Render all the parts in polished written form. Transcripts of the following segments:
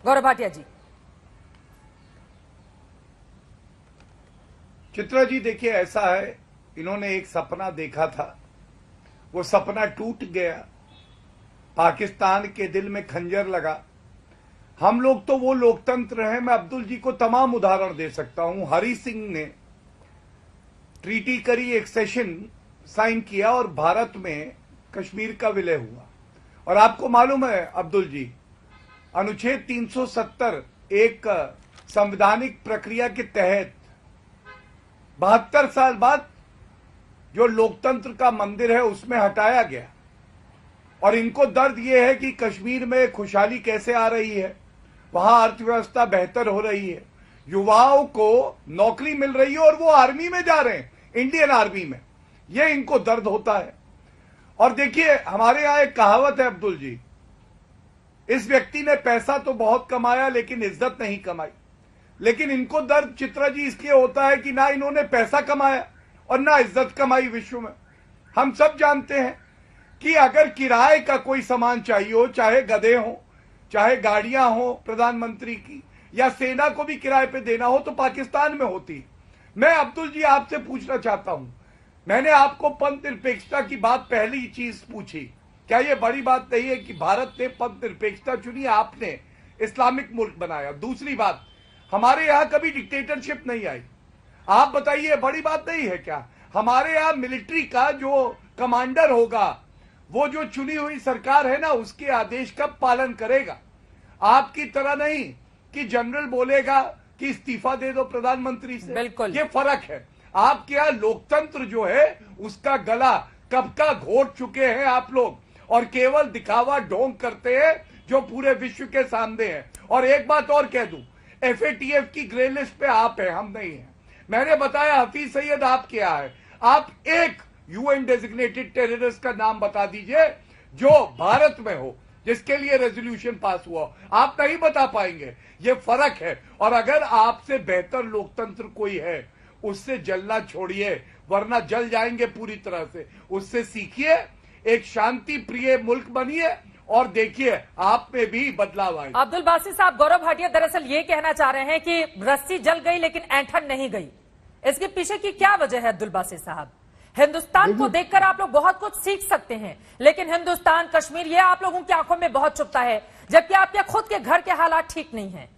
गौरव भाटिया जी। चित्रा जी देखिए, ऐसा है, इन्होंने एक सपना देखा था, वो सपना टूट गया, पाकिस्तान के दिल में खंजर लगा। हम लोग तो वो लोकतंत्र हैं, मैं अब्दुल जी को तमाम उदाहरण दे सकता हूं। हरि सिंह ने ट्रीटी करी, एक्सेशन साइन किया और भारत में कश्मीर का विलय हुआ। और आपको मालूम है अब्दुल जी, अनुच्छेद 370 एक संवैधानिक प्रक्रिया के तहत 72 साल बाद जो लोकतंत्र का मंदिर है उसमें हटाया गया। और इनको दर्द यह है कि कश्मीर में खुशहाली कैसे आ रही है, वहां अर्थव्यवस्था बेहतर हो रही है, युवाओं को नौकरी मिल रही है और वो आर्मी में जा रहे हैं, इंडियन आर्मी में। ये इनको दर्द होता है। और देखिए, हमारे यहां एक कहावत है अब्दुल जी, इस व्यक्ति ने पैसा तो बहुत कमाया लेकिन इज्जत नहीं कमाई। लेकिन इनको दर्द चित्रा जी इसलिए होता है कि ना इन्होंने पैसा कमाया और ना इज्जत कमाई विश्व में। हम सब जानते हैं कि अगर किराए का कोई सामान चाहिए हो, चाहे गधे हो, चाहे गाड़ियां हो प्रधानमंत्री की, या सेना को भी किराए पे देना हो, तो पाकिस्तान में होती है। मैं अब्दुल जी आपसे पूछना चाहता हूं, मैंने आपको पंथ निरपेक्षता की बात पहली चीज पूछी, क्या यह बड़ी बात नहीं है कि भारत ने पंथ निरपेक्षता चुनी, आपने इस्लामिक मुल्क बनाया? दूसरी बात, हमारे यहां कभी डिक्टेटरशिप नहीं आई। आप बताइए, बड़ी बात नहीं है क्या? हमारे यहां मिलिट्री का जो कमांडर होगा, वो जो चुनी हुई सरकार है ना, उसके आदेश का पालन करेगा। आपकी तरह नहीं कि जनरल बोलेगा कि इस्तीफा दे दो प्रधानमंत्री से। बिल्कुल, ये फर्क है। आपके यहां लोकतंत्र जो है उसका गला कब का घोट चुके हैं आप लोग, और केवल दिखावा ढोंग करते हैं जो पूरे विश्व के सामने है। और एक बात और कह दूं, FATF की ग्रे लिस्ट पे आप है, हम नहीं है। मैंने बताया हफीज सईद आप क्या है, आप एक UN डेजिग्नेटेड टेररिस्ट का नाम बता दीजिए जो भारत में हो, जिसके लिए रेजोल्यूशन पास हुआ। आप नहीं बता पाएंगे, ये फर्क है। और अगर आपसे बेहतर लोकतंत्र कोई है, उससे जलना छोड़िए, वरना जल जाएंगे पूरी तरह से। उससे सीखिए, एक शांति प्रिय मुल्क बनिए और देखिए आप में भी बदलाव आएगा। अब्दुल बासित साहब, गौरव भाटिया दरअसल ये कहना चाह रहे हैं कि रस्सी जल गई लेकिन ऐंठन नहीं गई। इसके पीछे की क्या वजह है अब्दुल बासित साहब? हिंदुस्तान को देखकर आप लोग बहुत कुछ सीख सकते हैं, लेकिन हिंदुस्तान, कश्मीर, ये आप लोगों की आंखों में बहुत छुपता है, जबकि आपके खुद के घर के हालात ठीक नहीं है।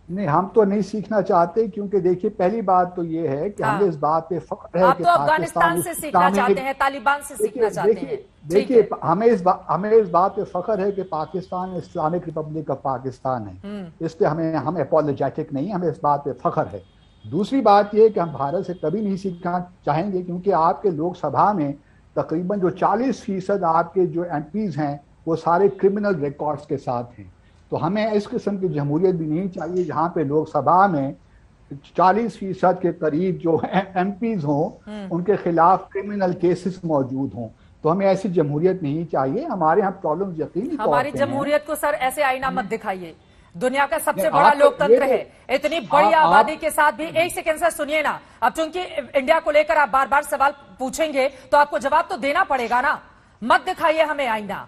नहीं, हम तो नहीं सीखना चाहते, क्योंकि देखिए पहली बात तो ये है कि हमें इस बात पे फख्र है आप कि तो अफगानिस्तान से सीखना चाहते हैं, तालिबान से सीखना चाहते हैं। देखिए हमें इस बात पे फख्र है कि Pakistan Islamic Republic of Pakistan है। इस पे हम अपोलोजेटिक नहीं, हमें इस बात पे फख्र है। दूसरी बात यह कि हम भारत से कभी नहीं सीखना चाहेंगे, क्योंकि आपके लोकसभा में तकरीबन जो 40% आपके जो MPs हैं वो सारे क्रिमिनल रिकॉर्ड्स के साथ हैं। तो हमें इस किस्म की जमहूरियत भी नहीं चाहिए जहां पे लोकसभा में 40% के करीब जो MPs हों उनके खिलाफ क्रिमिनल केसेस मौजूद हों। तो हमें ऐसी जमहूरियत नहीं चाहिए। हमारे यहाँ प्रॉब्लम यकीनी हमारी जमहूरियत को सर ऐसे आईना मत दिखाइए। दुनिया का सबसे बड़ा लोकतंत्र है, इतनी बड़ी आबादी के साथ भी। एक सेकंड सर सुनिए ना, अब चूंकि इंडिया को लेकर आप बार बार सवाल पूछेंगे तो आपको जवाब तो देना पड़ेगा ना। मत दिखाइए हमें आईना।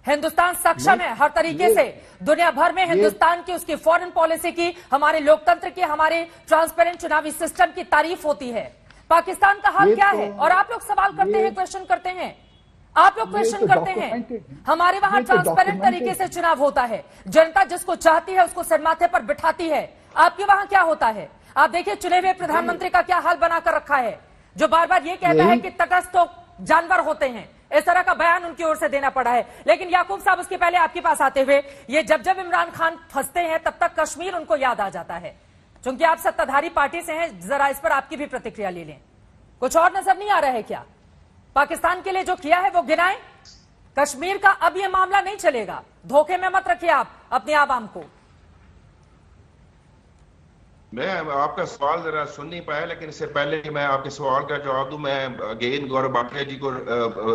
हिंदुस्तान सक्षम है हर तरीके से। दुनिया भर में हिंदुस्तान की, उसकी फॉरेन पॉलिसी की, हमारे लोकतंत्र की, हमारे ट्रांसपेरेंट चुनावी सिस्टम की तारीफ होती है। पाकिस्तान का हाल क्या है? और आप लोग सवाल करते हैं, क्वेश्चन करते हैं, आप लोग क्वेश्चन करते हैं। हमारे वहां ट्रांसपेरेंट तरीके से चुनाव होता है, जनता जिसको चाहती है उसको सर माथे पर बिठाती है। आपके वहां क्या होता है? आप देखिए चुने हुए प्रधानमंत्री का क्या हाल बनाकर रखा है, जो बार बार ये कहता है कि तटस्थ तो जानवर होते हैं। इस तरह का बयान उनकी ओर से देना पड़ा है। लेकिन याकूब साहब, उसके पहले आपके पास आते हुए, ये जब जब इमरान खान फंसते हैं तब तक कश्मीर उनको याद आ जाता है। चूंकि आप सत्ताधारी पार्टी से हैं, जरा इस पर आपकी भी प्रतिक्रिया ले लें। कुछ और नजर नहीं आ रहा है क्या? पाकिस्तान के लिए जो किया है वो गिनाएं। कश्मीर का अब यह मामला नहीं चलेगा, धोखे में मत रखिए आप अपने आवाम को। मैं आपका सवाल जरा सुन नहीं पाया, लेकिन इससे पहले कि मैं आपके सवाल का जवाब दूं, मैं अगेन गौरव भाटिया जी को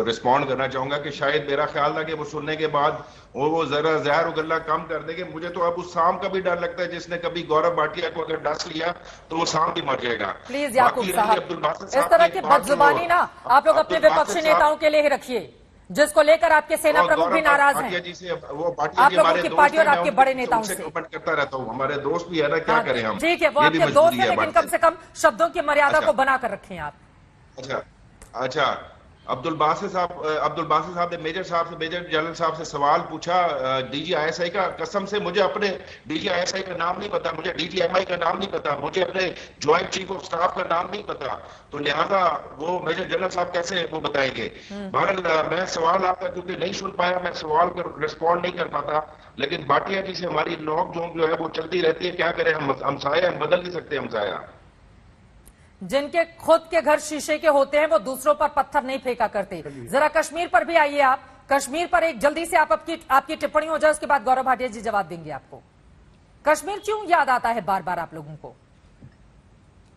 रिस्पॉन्ड करना चाहूंगा कि शायद मेरा ख्याल था कि वो सुनने के बाद वो जरा जहर उगल्ला कम कर देंगे। मुझे तो अब उस सांप का भी डर लगता है, जिसने कभी गौरव भाटिया को अगर डस लिया तो वो सांप भी मर जाएगा। प्लीज याकूब साहब, इस तरह की बदजुबानी ना आप लोग अपने विपक्षी नेताओं के लिए ही रखिए। जिसको लेकर आपके सेना प्रमुख भी नाराज हैं। जी से वो भाटिया आप जी लोगों हमारे की दोस्त पार्टी और हैं, आपके मैं बड़े नेताओं उनसे से कमेंट करता रहता हूँ, हमारे दोस्त भी है ना, क्या करें हम। ठीक है, वो ये भी आपके दोस्त मजबूरी हैं, है लेकिन बात कम से कम शब्दों की मर्यादा अच्छा। को बनाकर रखें आप। अच्छा अच्छा, अब्दुल बासित साहब ने मेजर जनरल साहब से सवाल पूछा डीजी आईएसआई का। कसम से मुझे अपने डीजी आईएसआई का नाम नहीं पता, मुझे डीजीएमआई का नाम नहीं पता, मुझे अपने ज्वाइंट चीफ ऑफ स्टाफ का नाम नहीं पता, तो लिहाजा वो मेजर जनरल साहब कैसे वो बताएंगे। बहरहाल मैं सवाल आपका क्योंकि नहीं सुन पाया, मैं सवाल पर रिस्पॉन्ड नहीं कर पाता, लेकिन भाटिया जी से हमारी नोक झोंक जो है वो चलती रहती है। क्या करें, हम साया बदल नहीं सकते, हम साया। जिनके खुद के घर शीशे के होते हैं वो दूसरों पर पत्थर नहीं फेंका करते। जरा कश्मीर पर भी आइए आप। कश्मीर पर एक जल्दी से आपकी टिप्पणी हो जाए, उसके बाद गौरव भाटिया जी जवाब देंगे आपको। कश्मीर क्यों याद आता है बार बार आप लोगों को?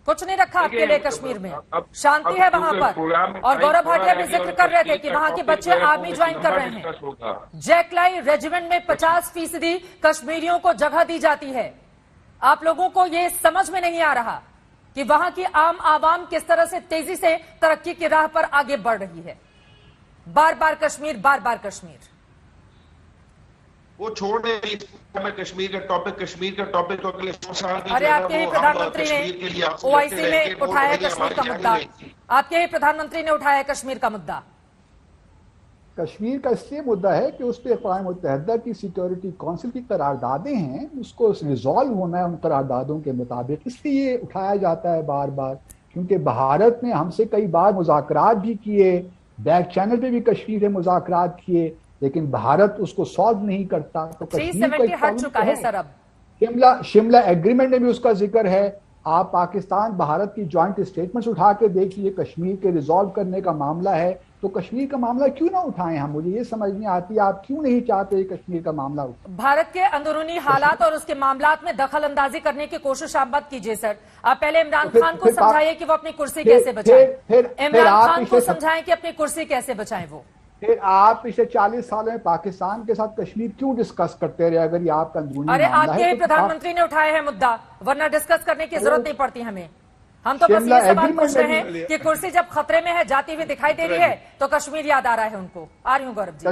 कुछ नहीं रखा आपके लिए कश्मीर में, शांति है वहां पर। और गौरव भाटिया भी जिक्र कर रहे थे कि वहां के बच्चे आर्मी ज्वाइन कर रहे हैं। जैकलाई रेजिमेंट में 50% कश्मीरियों को जगह दी जाती है। आप लोगों को ये समझ में नहीं आ रहा कि वहां की आम आवाम किस तरह से तेजी से तरक्की की राह पर आगे बढ़ रही है। बार बार कश्मीर, बार बार कश्मीर। वो छोड़ दे कश्मीर का टॉपिक तो अगले 100 साल की। अरे आपके ही प्रधानमंत्री ने ओआईसी में उठाया कश्मीर का मुद्दा। आपके ही प्रधानमंत्री ने उठाया कश्मीर का मुद्दा। कश्मीर का इसलिए मुद्दा है कि उस पर अक़वाम मुत्तहिदा की सिक्योरिटी काउंसिल की करारदादें हैं, उसको रिजॉल्व होना है उन करारदादों के मुताबिक, इसलिए उठाया जाता है बार बार। क्योंकि भारत ने हमसे कई बार मुज़ाकरात भी किए, बैक चैनल पे भी कश्मीर से मुज़ाकरात किए, लेकिन भारत उसको सॉल्व नहीं करता। तो कश्मीर का हट चुका है सर। अब शिमला एग्रीमेंट में भी उसका जिक्र है। आप पाकिस्तान भारत की ज्वाइंट स्टेटमेंट्स उठा के देखिए, कश्मीर के रिजॉल्व करने का मामला है, तो कश्मीर का मामला क्यों ना उठाएं हम? मुझे ये समझ नहीं आती आप क्यों नहीं चाहते कश्मीर का मामला उठाएं। भारत के अंदरूनी हालात और उसके मामलात में दखल अंदाजी करने की कोशिश आप मत कीजिए सर। आप पहले इमरान खान को समझाइए कि वो अपनी कुर्सी कैसे बचाएं। इमरान खान को समझाएं कि अपनी कुर्सी कैसे बचाएं वो। फिर आप पिछले 40 सालों में पाकिस्तान के साथ कश्मीर क्यों डिस्कस करते रहे अगर ये आपका अंदरूनी अरे मामला आपके है? ही प्रधानमंत्री ने उठाया है मुद्दा, वरना डिस्कस करने की जरूरत नहीं पड़ती हमें। हम तो बस ये सवाल पूछ रहे हैं कि कुर्सी जब खतरे में है, जाती हुई दिखाई दे रही है, तो कश्मीर याद आ रहा है उनको। आ रही हूँ गौरव जी।